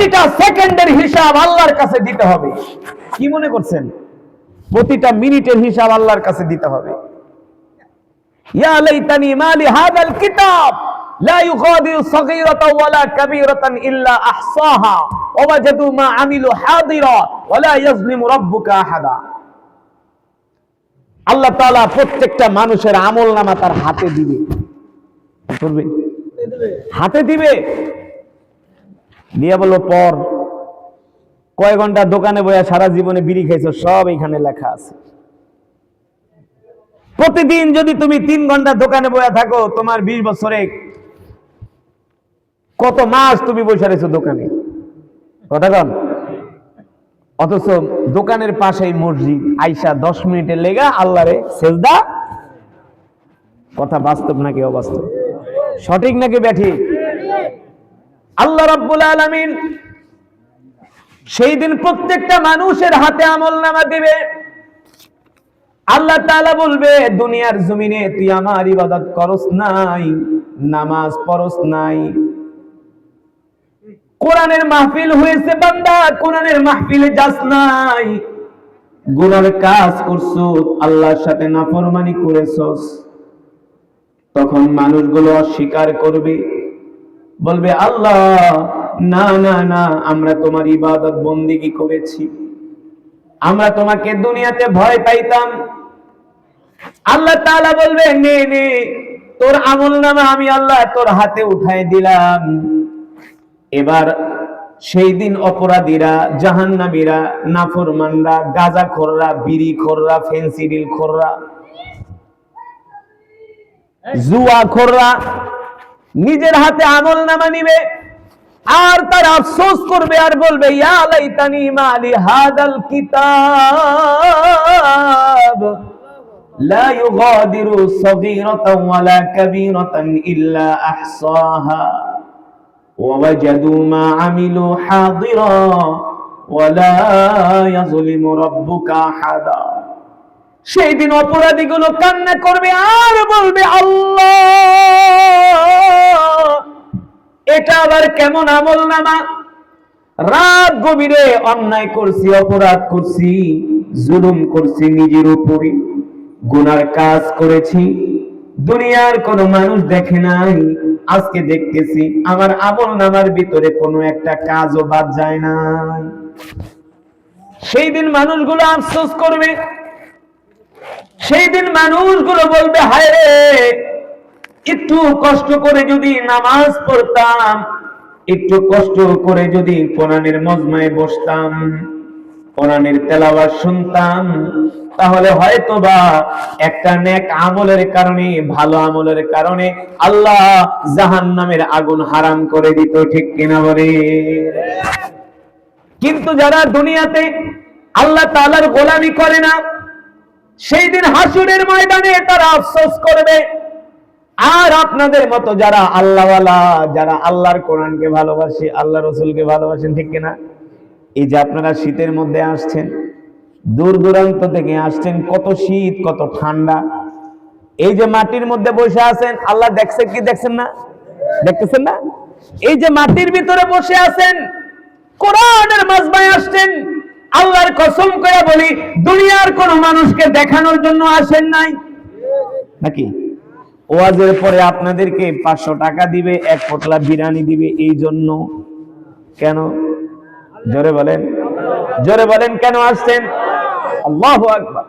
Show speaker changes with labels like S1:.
S1: প্রতিটা সেকেন্ডের হিসাব আল্লাহর কাছে দিতে হবে। কি মনে করছেন? প্রতিটা মিনিটের হিসাব আল্লাহর কাছে দিতে হবে। ইয়া লাইতানি মালি হাদাল কিতাব লা ইউগাদিরু সাগীরাতান ওয়ালা কাবীরাতান ইল্লা আহসাহা ওয়া ওয়াজাদু মা আমিলু হাদিরা ওয়া লা ইয়াজলিমু রাব্বুকা আহাদা। আল্লাহ তাআলা প্রত্যেকটা মানুষের আমলনামা তার হাতে দিবে। করবে? হাতে দিবে। দিয়া বলো পর কয় ঘন্টা দোকানে বইয়া সারা জীবনে বিড়ি খাইছো, সব এখানে লেখা আছে। প্রতিদিন যদি তুমি 3 ঘন্টা দোকানে বইয়া থাকো, তোমার 20 বছরে কত মাস তুমি বসে রয়েছো দোকানে? কথা কন। অথচ দোকানের পাশেই মসজিদ, আইসা 10 মিনিটের লেগা আল্লাহরে সেজদা। কথা বাস্তব নাকি অবাস্তব? সঠিক নাকি ব্যাঠিক? আল্লাহ রাব্বুল আলামিন সেই দিন প্রত্যেকটা মানুষের হাতে আমলনামা দিবে। আল্লাহ তাআলা বলবে, দুনিয়ার জমিনে তুই আমার ইবাদত করস নাই, নামাজ পড়স নাই, কোরআনের মাহফিল হয়েছে বান্দা, কোরআনের মাহফিলে যাস নাই, গুনার কাজ করছো, আল্লাহর সাথে নাফরমানি করেছস। তখন মানুষগুলো অস্বীকার করবে, বলবে আল্লাহ না না না, আমরা তোমার ইবাদত বন্দেগী করেছি, আমরা তোমাকে দুনিয়াতে ভয় পাইতাম। আল্লাহ তাআলা বলবে, নে নে তোর আমলনামা আমি আল্লাহ তোর হাতে উঠাই দিলাম। এবার সেই দিন অপরাধীরা, জাহান্নামীরা, নাফরমানরা, গাঁজাখোররা, বিড়িখোররা, ফেন্সিডিলখোররা, জুয়াখোররা নিজের হাতে আমলনামা নিবে, আর তার আফসোস করবে আর বলবে ইয়া লাইতানি মালি হাদাল কিতাব লা ইউগাদিরু সাগীরাতান ওয়ালা কাবীরাতান ইল্লা আহসাহা ওয়া ওয়াজাদু মা আমিলু হাদিরা ওয়ালা ইয়াজলিমু রাব্বুকা আহাদা। সেই দিন অপরাধীগুলো কান্না করবে আর বলবে আল্লাহ এটা আবার কেমন আমলনামা? রাত গভীরে অন্যায় করছি, অপরাধ করছি, জুলুম করছি, নিজের উপরে গুনার কাজ করেছি, দুনিয়ার কোনো মানুষ দেখে নাই, আজকে দেখতেছি আমার আমলনামার ভিতরে কোনো একটা কাজও বাদ যায় না। সেই দিন মানুষগুলো আফসোস করবে, সেই দিন মানুষগুলো বলবে হায় রে, একটু কষ্ট করে যদি নামাজ পড়তাম, একটু কষ্ট করে যদি কোরআনের মজমায় বসতাম, কোরআনের তেলাওয়াত শুনতাম, তাহলে হয়তোবা একটা নেক আমলের কারণে, ভালো আমলের কারণে আল্লাহ জাহান্নামের আগুন হারাম করে দিত। ঠিক কিনা বলে? কিন্তু যারা দুনিয়াতে আল্লাহ তাআলার গোলামি করে না, সেই দিন হাসরের ময়দানে তারা আফসোস করবে। আর আপনাদের মতো যারা আল্লাহওয়ালা, যারা আল্লাহর কোরআনকে ভালোবাসে, আল্লাহ রসুলকে ভালোবাসেন, ঠিক কিনা? এই যে আপনারা শীতের মধ্যে আসছেন, দূর দূরান্ত থেকে আসছেন, কত শীত, কত ঠান্ডা, এই যে মাটির মধ্যে বসে আছেন, আল্লাহ দেখছে কি দেখছেন না? দেখতেছেন না? এই যে মাটির ভিতরে বসে আছেন, কোরআনের মাজমায় আসছেন, আল্লাহর কসম করে বলি দুনিয়ার কোন মানুষকে দেখানোর জন্য আসেন নাই নাকি? ওয়াজের পরে আপনাদেরকে 500 টাকা দিবে, 1 পোটলা বিরিয়ানি দিবে, এই জন্য। কেন? জোরে বলেন, জোরে বলেন, কেন আসছেন? আল্লাহু আকবার।